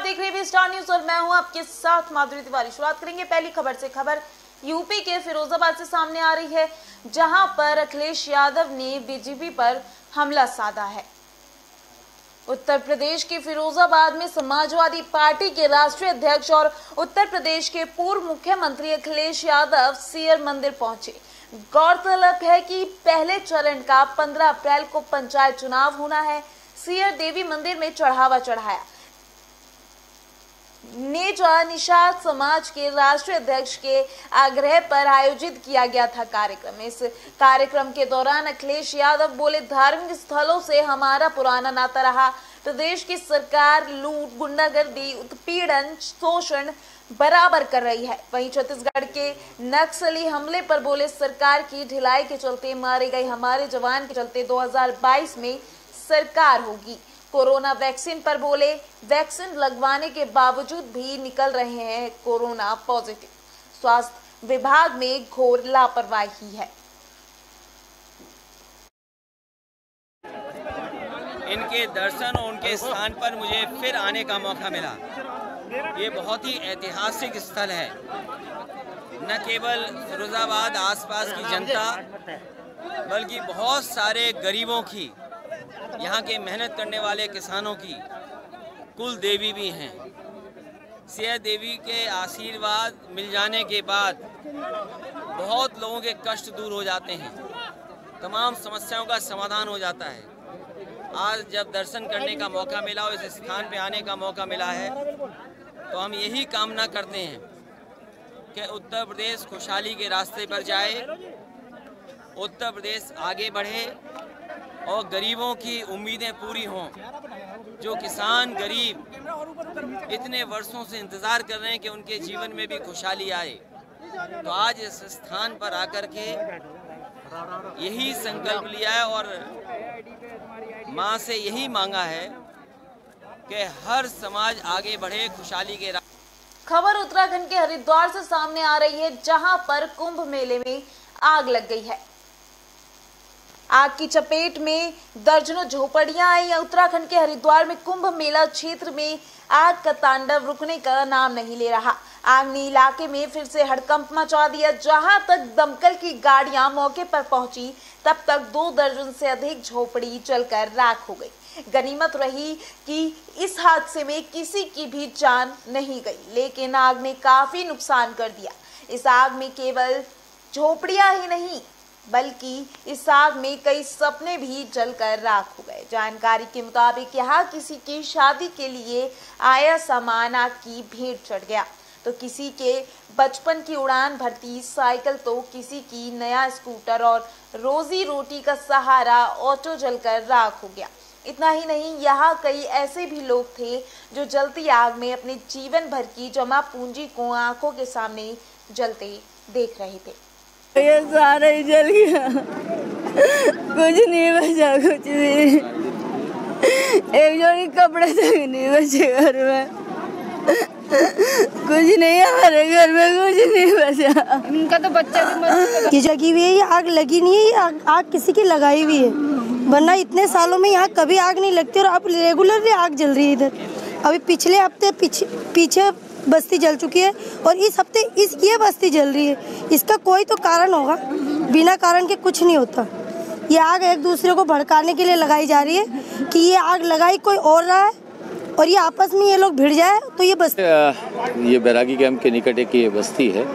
देख रहे हैं स्टार न्यूज और मैं हूं आपके साथ माधुरी तिवारी। शुरुआत करेंगे पहली खबर से। खबर यूपी के फिरोजाबाद से सामने आ रही है, जहां पर अखिलेश यादव ने बीजेपी पर हमला साधा है। उत्तर प्रदेश के फिरोजाबाद में समाजवादी पार्टी के राष्ट्रीय अध्यक्ष और उत्तर प्रदेश के पूर्व मुख्यमंत्री अखिलेश यादव सियर मंदिर पहुंचे। गौरतलब है कि पहले चरण का 15 अप्रैल को पंचायत चुनाव होना है। सियर देवी मंदिर में चढ़ावा चढ़ाया। नेजा निषाद समाज के राष्ट्रीय अध्यक्ष के आग्रह पर आयोजित किया गया था कार्यक्रम। इस कार्यक्रम के दौरान अखिलेश यादव बोले, धार्मिक स्थलों से हमारा पुराना नाता रहा। प्रदेश की सरकार लूट, गुंडागर्दी, उत्पीड़न, शोषण बराबर कर रही है। वहीं छत्तीसगढ़ के नक्सली हमले पर बोले, सरकार की ढिलाई के चलते मारे गए हमारे जवान के चलते 2022 में सरकार होगी। कोरोना वैक्सीन पर बोले, वैक्सीन लगवाने के बावजूद भी निकल रहे हैं कोरोना पॉजिटिव। स्वास्थ्य विभाग में घोर लापरवाही है। इनके दर्शन और उनके स्थान पर मुझे फिर आने का मौका मिला। ये बहुत ही ऐतिहासिक स्थल है। न केवल फिरोजाबाद आसपास की जनता, बल्कि बहुत सारे गरीबों की, यहाँ के मेहनत करने वाले किसानों की कुल देवी भी हैं। सिया देवी के आशीर्वाद मिल जाने के बाद बहुत लोगों के कष्ट दूर हो जाते हैं, तमाम समस्याओं का समाधान हो जाता है। आज जब दर्शन करने का मौका मिला और इस स्थान पे आने का मौका मिला है, तो हम यही कामना करते हैं कि उत्तर प्रदेश खुशहाली के रास्ते पर जाए, उत्तर प्रदेश आगे बढ़े और गरीबों की उम्मीदें पूरी हों। जो किसान गरीब इतने वर्षों से इंतज़ार कर रहे हैं कि उनके जीवन में भी खुशहाली आए, तो आज इस स्थान पर आकर के यही संकल्प लिया है और माँ से यही मांगा है कि हर समाज आगे बढ़े, खुशहाली के खबर उत्तराखंड के हरिद्वार से सामने आ रही है, जहां पर कुंभ मेले में आग लग गई है। आग की चपेट में दर्जनों झोपड़ियां आई। उत्तराखंड के हरिद्वार में कुंभ मेला क्षेत्र में आग का तांडव रुकने का नाम नहीं ले रहा। आग ने इलाके में फिर से हड़कंप मचा दिया। जहां तक दमकल की गाड़ियां मौके पर पहुंची, तब तक 2 दर्जन से अधिक झोपड़ी जलकर राख हो गई। गनीमत रही कि इस हादसे में किसी की भी जान नहीं गई, लेकिन आग ने काफी नुकसान कर दिया। इस आग में केवल झोपड़ियां ही नहीं, बल्कि इस आग में कई सपने भी जलकर राख हो गए। जानकारी के मुताबिक यहाँ किसी की शादी के लिए आया सामान आग की भेंट चढ़ गया, तो किसी के बचपन की उड़ान भरती साइकिल, तो किसी की नया स्कूटर और रोजी रोटी का सहारा ऑटो जलकर राख हो गया। इतना ही नहीं, यहाँ कई ऐसे भी लोग थे जो जलती आग में अपने जीवन भर की जमा पूंजी को आंखों के सामने जलते देख रहे थे। ये सारा ही जल गया, कुछ नहीं बचा, कुछ भी। एक जोड़ी कपड़े तक नहीं बचे घर में, कुछ नहीं, हमारे घर में कुछ नहीं बचा। इनका तो बच्चा भी की जगी हुई है, ये आग लगी नहीं है, ये आग किसी की लगाई हुई है, वरना इतने सालों में यहाँ कभी आग नहीं लगती और अब रेगुलरली आग जल रही है इधर। अभी पिछले हफ्ते पीछे बस्ती जल चुकी है और इस हफ्ते ये बस्ती जल रही है। इसका कोई तो कारण होगा, बिना कारण के कुछ नहीं होता। ये आग एक दूसरे को भड़काने के लिए लगाई जा रही है कि ये आग लगाई कोई और रहा है और ये आपस में ये लोग भिड़ जाए तो ये बस्ती। ये बैरागी कैंप के निकट एक ये बस्ती है,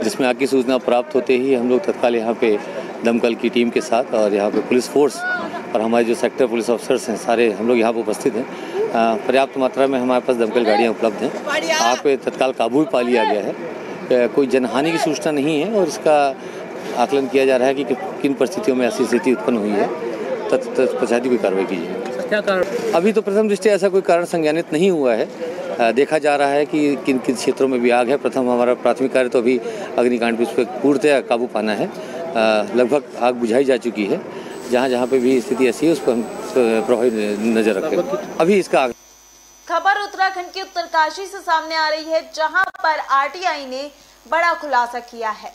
जिसमें आग की सूचना प्राप्त होते ही हम लोग तत्काल यहाँ पे दमकल की टीम के साथ और यहाँ पे पुलिस फोर्स और हमारे जो सेक्टर पुलिस अफसर्स हैं, सारे हम लोग यहाँ पर उपस्थित हैं। पर्याप्त मात्रा में हमारे पास दमकल गाड़ियाँ उपलब्ध हैं। आग पे तत्काल काबू भी पा लिया गया है। कोई जनहानि की सूचना नहीं है और इसका आकलन किया जा रहा है कि किन परिस्थितियों में ऐसी स्थिति उत्पन्न हुई है, तत्पश्चात कोई कार्रवाई कीजिए। क्या कारण? अभी तो प्रथम दृष्टया ऐसा कोई कारण संज्ञानित नहीं हुआ है। देखा जा रहा है कि किन किन क्षेत्रों में भी आग है। प्रथम हमारा प्राथमिक कार्य तो अभी अग्निकांड पर उस पर पूर्णतया काबू पाना है। लगभग आग बुझाई जा चुकी है। जहाँ पे भी स्थिति ऐसी है उस पर हम प्रभावी नजर रखें। अभी इसका खबर उत्तराखंड के उत्तरकाशी से सामने आ रही है, जहां पर आरटीआई ने बड़ा खुलासा किया है।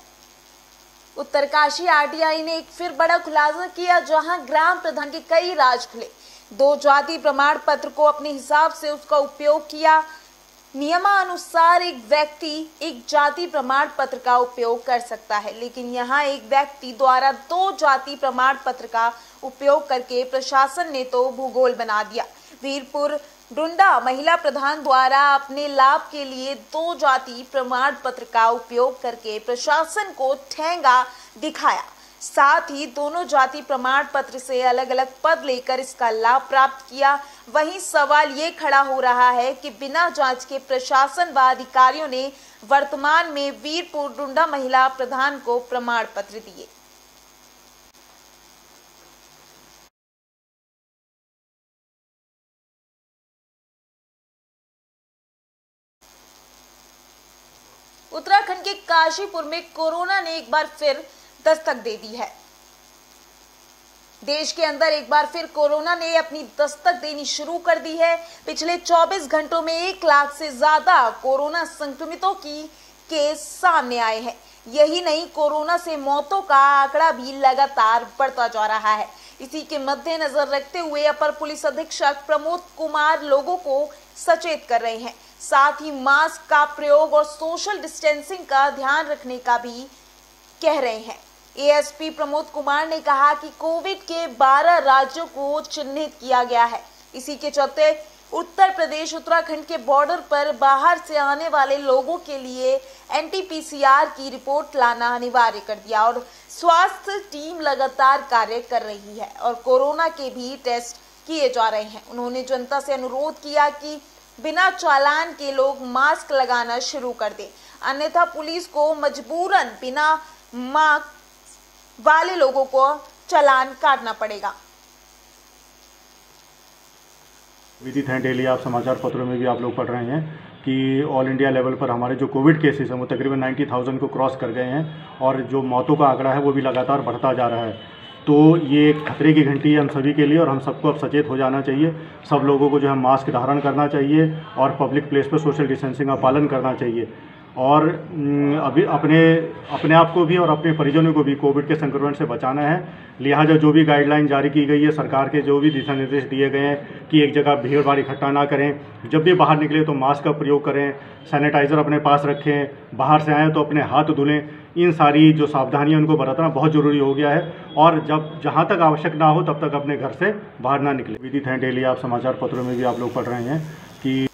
उत्तरकाशी आरटीआई ने एक फिर बड़ा खुलासा किया, जहां ग्राम प्रधान के कई राज खुले। 2 जाति प्रमाण पत्र को अपने हिसाब से उसका उपयोग किया। नियमानुसार एक व्यक्ति एक जाति प्रमाण पत्र का उपयोग कर सकता है, लेकिन यहाँ एक व्यक्ति द्वारा 2 जाति प्रमाण पत्र का उपयोग करके प्रशासन ने तो भूगोल बना दिया। वीरपुर डुंडा महिला प्रधान द्वारा अपने लाभ के लिए 2 जाति प्रमाण पत्र का उपयोग करके प्रशासन को ठेंगा दिखाया। साथ ही दोनों जाति प्रमाण पत्र से अलग अलग पद लेकर इसका लाभ प्राप्त किया। वहीं सवाल ये खड़ा हो रहा है कि बिना जांच के प्रशासन व अधिकारियों ने वर्तमान में वीरपुर डुंडा महिला प्रधान को प्रमाण पत्र दिए। उत्तराखंड के काशीपुर में कोरोना ने एक बार फिर दस्तक दे दी है। देश के अंदर एक बार फिर कोरोना ने अपनी दस्तक देनी शुरू कर दी है। पिछले 24 घंटों में 1 लाख से ज्यादा कोरोना संक्रमितों की केस सामने आए हैं। यही नहीं, कोरोना से मौतों का आंकड़ा भी लगातार बढ़ता जा रहा है। इसी के मद्देनजर रखते हुए अपर पुलिस अधीक्षक प्रमोद कुमार लोगों को सचेत कर रहे हैं। साथ ही मास्क का प्रयोग और सोशल डिस्टेंसिंग का ध्यान रखने का भी कह रहे हैं। एएसपी प्रमोद कुमार ने कहा कि कोविड के 12 राज्यों को चिन्हित किया गया है। इसी के चलते उत्तर प्रदेश उत्तराखंड के बॉर्डर पर बाहर से आने वाले लोगों के लिए एनटीपीसीआर की रिपोर्ट लाना अनिवार्य कर दिया और स्वास्थ्य टीम लगातार कार्य कर रही है और कोरोना के भी टेस्ट किए जा रहे हैं। उन्होंने जनता से अनुरोध किया कि बिना चालान के लोग मास्क लगाना शुरू कर दें, अन्यथा पुलिस को मजबूरन बिना मास्क वाले लोगों को चालान काटना पड़ेगा। विदित है, डेली आप समाचार पत्रों में भी आप लोग पढ़ रहे हैं कि ऑल इंडिया लेवल पर हमारे जो कोविड केसेस हैं वो तकरीबन 90,000 को क्रॉस कर गए हैं और जो मौतों का आंकड़ा है वो भी लगातार बढ़ता जा रहा है। तो ये एक खतरे की घंटी है हम सभी के लिए और हम सबको अब सचेत हो जाना चाहिए। सब लोगों को जो है मास्क धारण करना चाहिए और पब्लिक प्लेस पर सोशल डिस्टेंसिंग का पालन करना चाहिए और अभी अपने आप को भी और अपने परिजनों को भी कोविड के संक्रमण से बचाना है। लिहाजा जो भी गाइडलाइन जारी की गई है, सरकार के जो भी दिशा निर्देश दिए गए हैं कि एक जगह भीड़ भाड़ इकट्ठा ना करें, जब भी बाहर निकले तो मास्क का प्रयोग करें, सैनिटाइज़र अपने पास रखें, बाहर से आएँ तो अपने हाथ धुलें, इन सारी जो सावधानियां उनको बरतना बहुत ज़रूरी हो गया है और जहाँ तक आवश्यक ना हो तब तक अपने घर से बाहर ना निकले। विदित है, डेली आप समाचार पत्रों में भी आप लोग पढ़ रहे हैं कि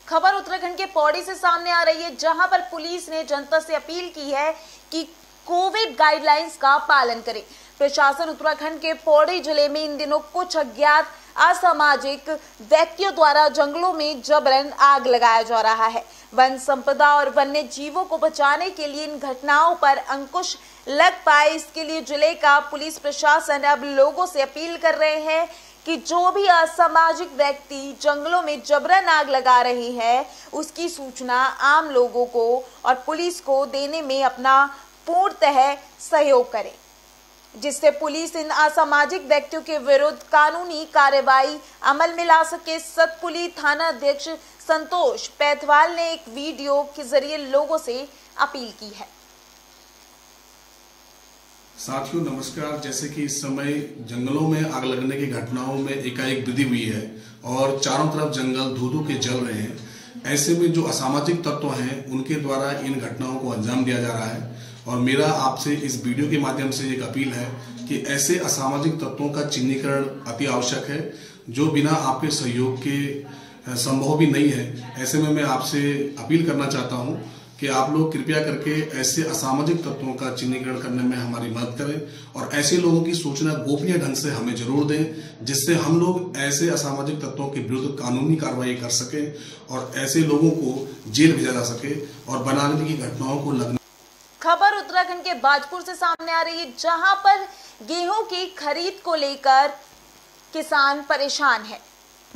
खबर उत्तराखंड के पौड़ी से सामने आ रही है, जहां पर पुलिस ने जनता से अपील की है कि कोविड गाइडलाइंस का पालन करें। प्रशासन उत्तराखंड के पौड़ी जिले में इन दिनों कुछ अज्ञात असामाजिक व्यक्तियों द्वारा जंगलों में जबरन आग लगाया जा रहा है। वन संपदा और वन्य जीवों को बचाने के लिए इन घटनाओं पर अंकुश लग पाए, इसके लिए जिले का पुलिस प्रशासन अब लोगों से अपील कर रहे हैं कि जो भी असामाजिक व्यक्ति जंगलों में जबरन आग लगा रहे हैं उसकी सूचना आम लोगों को और पुलिस को देने में अपना पूर्णतः सहयोग करें, जिससे पुलिस इन असामाजिक व्यक्तियों के विरुद्ध कानूनी कार्रवाई अमल में ला सके। सतपुली थाना अध्यक्ष संतोष पैथवाल ने एक वीडियो के जरिए लोगों से अपील की है। साथियों नमस्कार। जैसे कि इस समय जंगलों में आग लगने की घटनाओं में एकाएक वृद्धि हुई है और चारों तरफ जंगल धू-धू के जल रहे हैं। ऐसे में जो असामाजिक तत्व हैं उनके द्वारा इन घटनाओं को अंजाम दिया जा रहा है और मेरा आपसे इस वीडियो के माध्यम से एक अपील है कि ऐसे असामाजिक तत्वों का चिन्हीकरण अति आवश्यक है जो बिना आपके सहयोग के संभव भी नहीं है। ऐसे में मैं आपसे अपील करना चाहता हूं कि आप लोग कृपया करके ऐसे असामाजिक तत्वों का चिन्हीकरण करने में हमारी मदद करें और ऐसे लोगों की सूचना गोपनीय ढंग से हमें जरूर दें, जिससे हम लोग ऐसे असामाजिक तत्वों के विरुद्ध कानूनी कार्रवाई कर सकें और ऐसे लोगों को जेल भेजा जा सके और बनाने की घटनाओं को लगने। खबर उत्तराखंड के बाजपुर से सामने आ रही है, जहां पर गेहूं की खरीद को लेकर किसान परेशान है।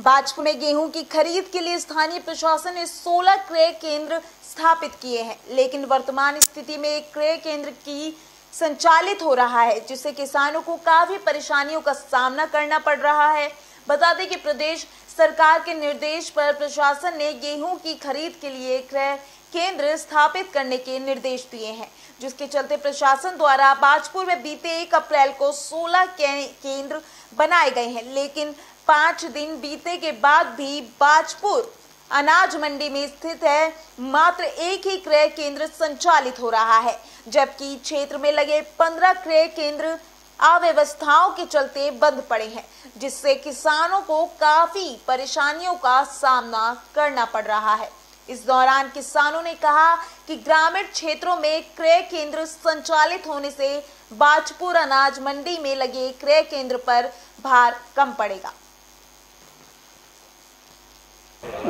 बाजपुर में गेहूं की खरीद के लिए स्थानीय प्रशासन ने 16 क्रय केंद्र स्थापित किए हैं, लेकिन वर्तमान स्थिति में एक क्रय केंद्र की संचालित हो रहा है, जिससे किसानों को काफी परेशानियों का सामना करना पड़ रहा है। बता दें कि प्रदेश सरकार के निर्देश पर प्रशासन ने गेहूं की खरीद के लिए क्रय केंद्र स्थापित करने के निर्देश दिए हैं, जिसके चलते प्रशासन द्वारा बाजपुर में बीते 1 अप्रैल को 16 केंद्र बनाए गए हैं, लेकिन 5 दिन बीते के बाद भी बाजपुर अनाज मंडी में स्थित है, मात्र एक ही क्रय केंद्र संचालित हो रहा है, जबकि क्षेत्र में लगे 15 क्रय केंद्र अव्यवस्थाओं के चलते बंद पड़े हैं, जिससे किसानों को काफी परेशानियों का सामना करना पड़ रहा है। इस दौरान किसानों ने कहा कि ग्रामीण क्षेत्रों में क्रय केंद्र संचालित होने से बाजपुर अनाज मंडी में लगे क्रय केंद्र पर भार कम पड़ेगा।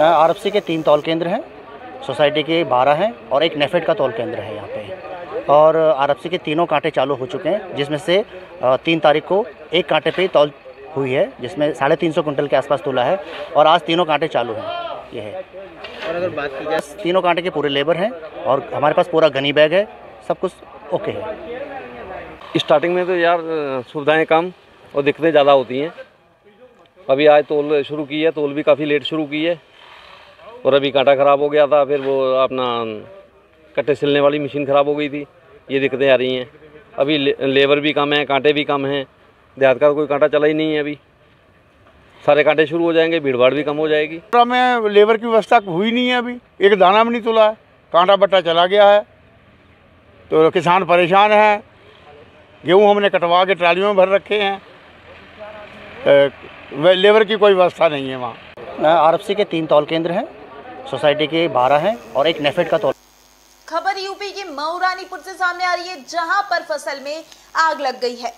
आरएफसी के 3 तौल केंद्र हैं, सोसाइटी के 12 हैं और एक नेफेड का तौल केंद्र है यहाँ पे। और आरएफसी के तीनों कांटे चालू हो चुके हैं, जिसमें से 3 तारीख को एक कांटे पे तौल हुई है, जिसमें 350 कुंटल के आसपास तोला है और आज तीनों कांटे चालू हैं। ये है। और अगर बात की जाए, तीनों कांटे के पूरे लेबर हैं और हमारे पास पूरा गनी बैग है, सब कुछ ओके है। स्टार्टिंग में तो यार सुविधाएं कम और दिक्कतें ज़्यादा होती हैं। अभी आज तोल शुरू की है, तोल भी काफ़ी लेट शुरू की है और अभी कांटा ख़राब हो गया था, फिर वो अपना कट्टे सिलने वाली मशीन ख़राब हो गई थी। ये दिक्कतें आ रही हैं। अभी लेबर भी कम है, कांटे भी कम हैं। देहात का कोई कांटा चला ही नहीं है। अभी सारे कांटे शुरू हो जाएंगे, भीड़ भाड़ भी कम हो जाएगी। में लेबर की व्यवस्था हुई नहीं है, अभी एक दाना भी नहीं तुला है, कांटा बट्टा चला गया है, तो किसान परेशान है। गेहूँ हमने कटवा के ट्रालियों में भर रखे हैं, लेबर की कोई व्यवस्था नहीं है वहाँ। आरएफसी के 3 तौल केंद्र हैं, सोसाइटी के 12 हैं और एक नेफेड का तौल। खबर यूपी के मऊ रानीपुर से सामने आ रही है, जहां पर फसल में आग लग गई है।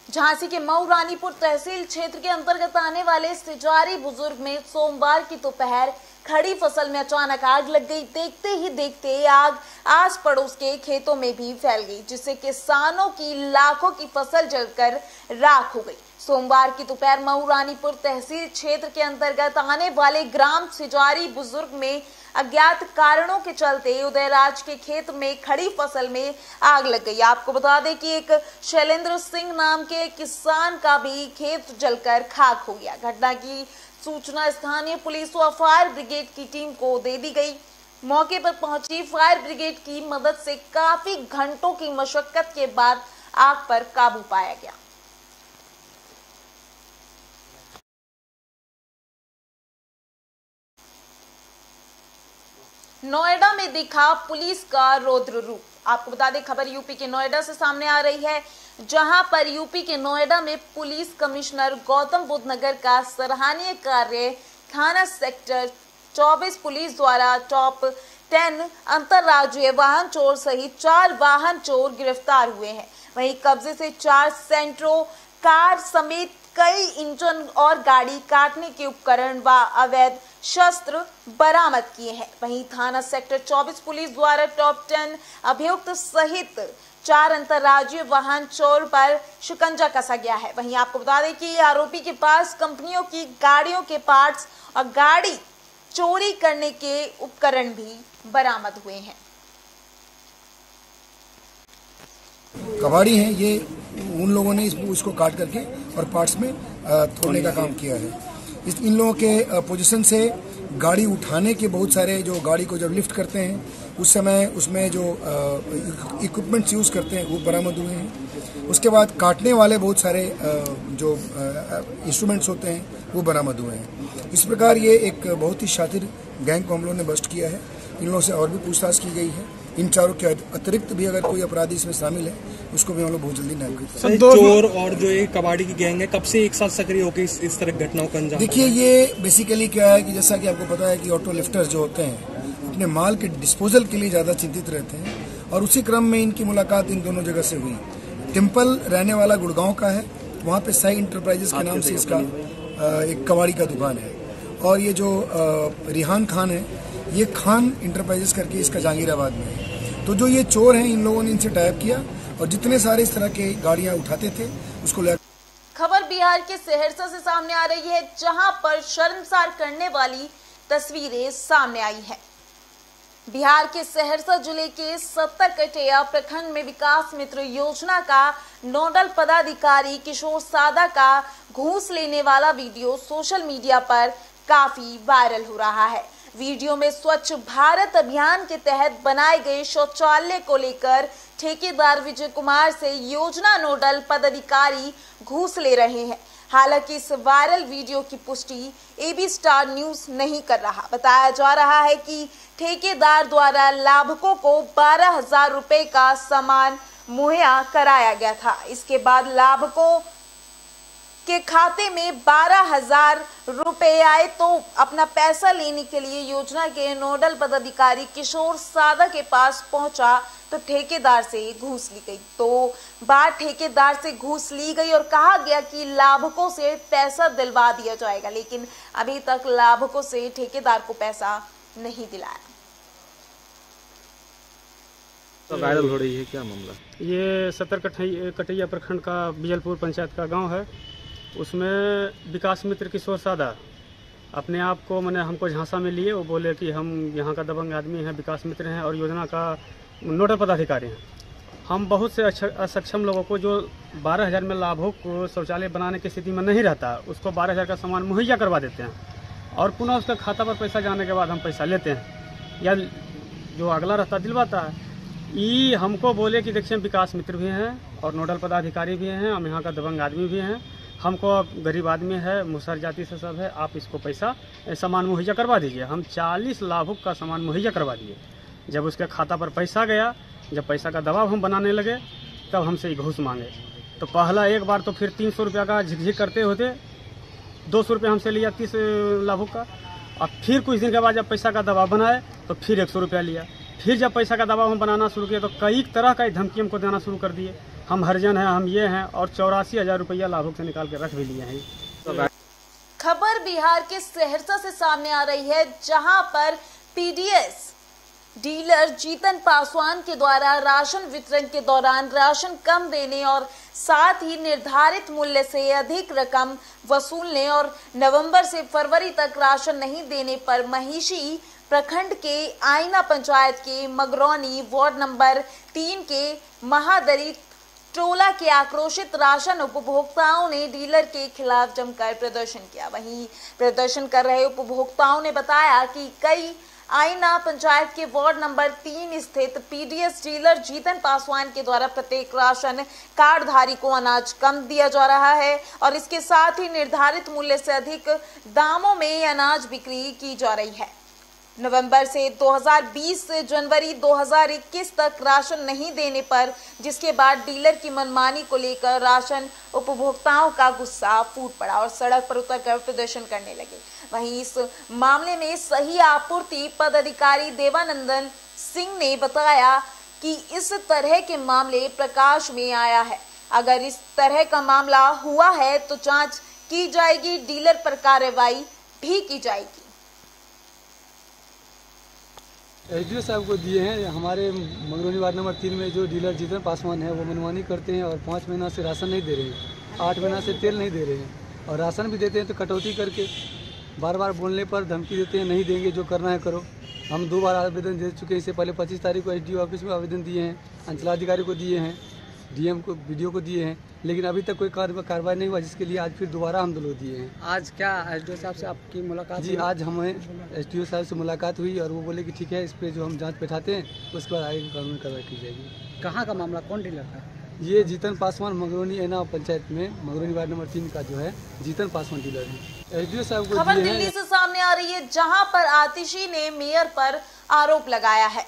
झांसी के मऊ रानीपुर तहसील क्षेत्र के अंतर्गत आने वाले सिजारी बुजुर्ग में सोमवार की दोपहर खड़ी फसल में अचानक आग लग गई। देखते ही देखते आग आस पड़ोस के खेतों में भी फैल गई, जिससे किसानों की लाखों की फसल जलकर राख हो गई। सोमवार की दोपहर मऊ रानीपुर तहसील क्षेत्र के अंतर्गत आने वाले ग्राम सिजारी बुजुर्ग में अज्ञात कारणों के चलते उदयराज के खेत में खड़ी फसल में आग लग गई। आपको बता दें कि एक शैलेंद्र सिंह नाम के किसान का भी खेत जलकर खाक हो गया। घटना की सूचना स्थानीय पुलिस व फायर ब्रिगेड की टीम को दे दी गई। मौके पर पहुंची फायर ब्रिगेड की मदद से काफी घंटों की मशक्कत के बाद आग पर काबू पाया गया। नोएडा में दिखा पुलिस का रौद्र रूप। आपको बता दें, खबर यूपी के नोएडा से सामने आ रही है, जहां पर यूपी के नोएडा में पुलिस कमिश्नर गौतम बुद्ध नगर का सराहनीय कार्य थाना सेक्टर 24 पुलिस द्वारा टॉप 10 अंतरराज्यीय वाहन चोर सहित 4 वाहन चोर गिरफ्तार हुए हैं। वहीं कब्जे से 4 सेंट्रो कार समेत कई इंजन और गाड़ी काटने के उपकरण व अवैध शस्त्र बरामद किए हैं। वहीं थाना सेक्टर 24 पुलिस द्वारा टॉप 10 अभियुक्त सहित 4 अंतरराज्यीय वाहन चोर पर शिकंजा कसा गया है। वहीं आपको बता दें कि आरोपी के पास कंपनियों की गाड़ियों के पार्ट्स और गाड़ी चोरी करने के उपकरण भी बरामद हुए हैं। कबाड़ी है ये, उन लोगों ने इसको काट करके और पार्ट्स में तोड़ने का काम किया है। इन लोगों के पोजीशन से गाड़ी उठाने के बहुत सारे, जो गाड़ी को जब लिफ्ट करते हैं उस समय उसमें जो इक्विपमेंट्स यूज़ करते हैं वो बरामद हुए हैं। उसके बाद काटने वाले बहुत सारे जो इंस्ट्रूमेंट्स होते हैं वो बरामद हुए हैं। इस प्रकार ये एक बहुत ही शातिर गैंग को हम लोगों ने बस्ट किया है। इन लोगों से और भी पूछताछ की गई है। इन चारों के अतिरिक्त भी अगर कोई अपराधी इसमें शामिल है उसको भी हम लोग बहुत जल्दी नाम करेंगे। चोर और जो ये कबाड़ी की गैंग है कब से एक साथ सक्रिय होकर इस तरह घटनाओं का अंजाम? देखिए, ये बेसिकली क्या है कि जैसा कि आपको पता है कि ऑटो लिफ्टर्स जो होते हैं अपने माल के डिस्पोजल के लिए ज़्यादा चिंतित रहते हैं और उसी क्रम में इनकी मुलाकात इन दोनों जगह से हुई। टेम्पल रहने वाला गुड़गांव का है, वहाँ पे साई इंटरप्राइजेस के नाम से इसका एक कबाड़ी का दुकान है। और ये जो रिहान खान है, ये खान इंटरप्राइजेस करके इसका जहांगीराबाद में है। तो जो ये चोर हैं, इन लोगों ने इनसे टाइप किया और जितने सारे इस तरह के गाड़ियां उठाते थे उसको ले। खबर बिहार के सहरसा से सामने आ रही है, जहां पर शर्मसार करने वाली तस्वीरें सामने आई है। बिहार के सहरसा जिले के 70 कटेया प्रखंड में विकास मित्र योजना का नोडल पदाधिकारी किशोर सादा का घूस लेने वाला वीडियो सोशल मीडिया पर काफी वायरल हो रहा है। वीडियो में स्वच्छ भारत अभियान के तहत बनाए गए शौचालय को लेकर ठेकेदार विजय कुमार से योजना नोडल पदाधिकारी घूस ले रहे हैं। हालांकि इस वायरल वीडियो की पुष्टि एबी स्टार न्यूज नहीं कर रहा। बताया जा रहा है कि ठेकेदार द्वारा लाभुकों को 12,000 रुपए का सामान मुहैया कराया गया था। इसके बाद लाभुकों के खाते में 12,000 रुपए आए तो अपना पैसा लेने के लिए योजना के नोडल पदाधिकारी किशोर सादा के पास पहुंचा तो ठेकेदार से घूस ली गई। तो बार ठेकेदार से घूस ली गई और कहा गया कि लाभुकों से पैसा दिलवा दिया जाएगा, लेकिन अभी तक लाभुकों से ठेकेदार को पैसा नहीं दिलाया। तो वायरल हो रही है, क्या मामला? ये 70 कटैया प्रखंड का बिजलपुर पंचायत का गांव है। उसमें विकास मित्र किशोर सादा अपने आप को मैंने हमको झांसा में लिए। वो बोले कि हम यहाँ का दबंग आदमी हैं, विकास मित्र हैं और योजना का नोडल पदाधिकारी हैं। हम बहुत से असक्षम लोगों को जो 12,000 में लाभुक शौचालय बनाने की स्थिति में नहीं रहता, उसको 12,000 का सामान मुहैया करवा देते हैं और पुनः उसका खाता पर पैसा जाने के बाद हम पैसा लेते हैं या जो अगला रहता दिलवाता है। ये हमको बोले कि देखिए विकास मित्र भी हैं और नोडल पदाधिकारी भी हैं, हम यहाँ का दबंग आदमी भी हैं, हमको गरीब आदमी है, मुसहर जाति से सब है, आप इसको पैसा सामान मुहैया करवा दीजिए। हम 40 लाभुक का सामान मुहैया करवा दिए। जब उसके खाता पर पैसा गया, जब पैसा का दबाव हम बनाने लगे तब हमसे घूस मांगे। तो पहला एक बार तो फिर 300 रुपया का झिकझिक करते होते 200 रुपया हमसे लिया 30 लाभुक का। और फिर कुछ दिन के बाद जब पैसा का दबाव बनाए तो फिर 100 रुपया लिया। फिर जब पैसा का दबाव हम बनाना शुरू किया तो कई तरह का धमकी हमको देना शुरू कर दिए, हम हरिजन हैं, हम ये हैं, और 84,000 रुपया लाभुक से निकाल के रख भी लिए हैं। खबर बिहार के सहरसा से सामने आ रही है, जहां पर पीडीएस डीलर जीतन पासवान के द्वारा राशन वितरण के दौरान राशन कम देने और साथ ही निर्धारित मूल्य से अधिक रकम वसूलने और नवंबर से फरवरी तक राशन नहीं देने पर महिषी प्रखंड के आईना पंचायत के मगरौनी वार्ड नंबर 3 के महादरी टोला के आक्रोशित राशन उपभोक्ताओं ने डीलर के खिलाफ जमकर प्रदर्शन किया। वहीं प्रदर्शन कर रहे उपभोक्ताओं ने बताया कि कई आईना पंचायत के वार्ड नंबर 3 स्थित पीडीएस डीलर जीतन पासवान के द्वारा प्रत्येक राशन कार्डधारी को अनाज कम दिया जा रहा है और इसके साथ ही निर्धारित मूल्य से अधिक दामों में अनाज बिक्री की जा रही है। नवंबर से 2020 से जनवरी 2021 तक राशन नहीं देने पर जिसके बाद डीलर की मनमानी को लेकर राशन उपभोक्ताओं का गुस्सा फूट पड़ा और सड़क पर उतरकर प्रदर्शन करने लगे। वहीं इस मामले में सही आपूर्ति पदाधिकारी देवानंदन सिंह ने बताया कि इस तरह के मामले प्रकाश में आया है। अगर इस तरह का मामला हुआ है तो जांच की जाएगी, डीलर पर कार्रवाई भी की जाएगी। एसडीओ साहब को दिए हैं। हमारे मगरौनी वार्ड नंबर 3 में जो डीलर जीतन पासवान है वो मनमानी करते हैं और 5 महीना से राशन नहीं दे रहे हैं, 8 महीना से तेल नहीं दे रहे हैं और राशन भी देते हैं तो कटौती करके बार बार बोलने पर धमकी देते हैं, नहीं देंगे, जो करना है करो। हम 2 बार आवेदन दे चुके हैं। इससे पहले 25 तारीख को एसडीओ ऑफिस में आवेदन दिए हैं, अंचलाधिकारी को दिए हैं, डीएम को, बीडीओ को दिए हैं, लेकिन अभी तक कोई कार्रवाई नहीं हुआ, जिसके लिए आज फिर दोबारा हम लोग दिए हैं। आज क्या एसडीओ साहब से आपकी मुलाकात? जी, आज हमें एसडीओ साहब से मुलाकात हुई और वो बोले कि ठीक है, इस पर जो हम जांच बैठाते हैं उसके बाद आगे कानूनी कार्रवाई की जाएगी। कहाँ का मामला, कौन डीलर था? ये जीतन पासवान मगरौनी आईना पंचायत में मगरौनी वार्ड नंबर 3 का जो है जीतन पासवान डीलर है। एसडीओ साहब को खबर दिल्ली से सामने आ रही है, जहां पर आतिशी ने मेयर पर आरोप लगाया है।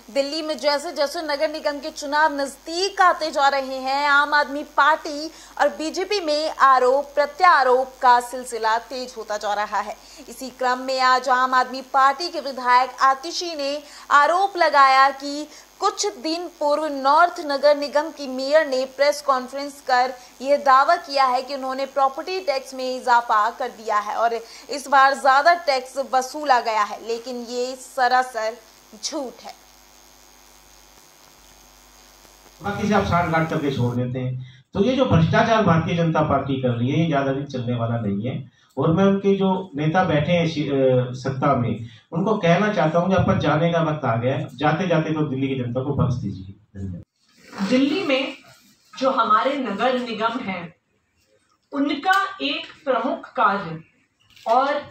दिल्ली में जैसे जैसे नगर निगम के चुनाव नजदीक आते जा रहे हैं, आम आदमी पार्टी और बीजेपी में आरोप प्रत्यारोप का सिलसिला तेज होता जा रहा है। इसी क्रम में आज आम आदमी पार्टी के विधायक आतिशी ने आरोप लगाया कि कुछ दिन पूर्व नॉर्थ नगर निगम की मेयर ने प्रेस कॉन्फ्रेंस कर यह दावा किया है कि उन्होंने प्रॉपर्टी टैक्स में इजाफा कर दिया है और इस बार ज्यादा टैक्स वसूला गया है, लेकिन ये सरासर झूठ है। बाकी से आप सांठ-गांठ करके छोड़ देते हैं। तो ये जो भ्रष्टाचार भारतीय जनता पार्टी कर रही है, ये ज्यादा दिन चलने वाला नहीं है और मैं उनके जो नेता बैठे हैं सत्ता में, उनको कहना चाहता हूँ कि आपका जाने का वक्त आ गया है। जाते जाते तो दिल्ली की जनता को बख्श दीजिए। दिल्ली में जो हमारे नगर निगम है, उनका एक प्रमुख कार्य और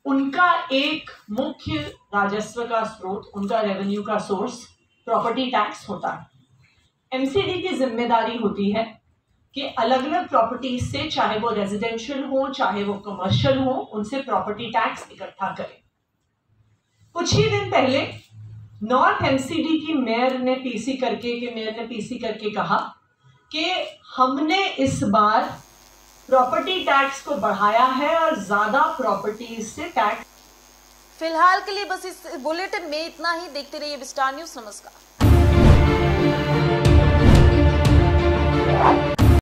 उनका एक मुख्य राजस्व का स्रोत, उनका रेवेन्यू का सोर्स प्रॉपर्टी टैक्स होता है। एमसीडी की जिम्मेदारी होती है कि अलग अलग प्रॉपर्टीज से, चाहे वो रेजिडेंशियल हो चाहे वो कमर्शियल हो, उनसे प्रॉपर्टी टैक्स इकट्ठा करें। कुछ ही दिन पहले नॉर्थ एमसीडी की मेयर ने पीसी करके कहा कि हमने इस बार प्रॉपर्टी टैक्स को बढ़ाया है और ज्यादा प्रॉपर्टीज से टैक्स। फिलहाल के लिए बस इस बुलेटिन में इतना ही। देखते रहिए विस्टार न्यूज। नमस्कार।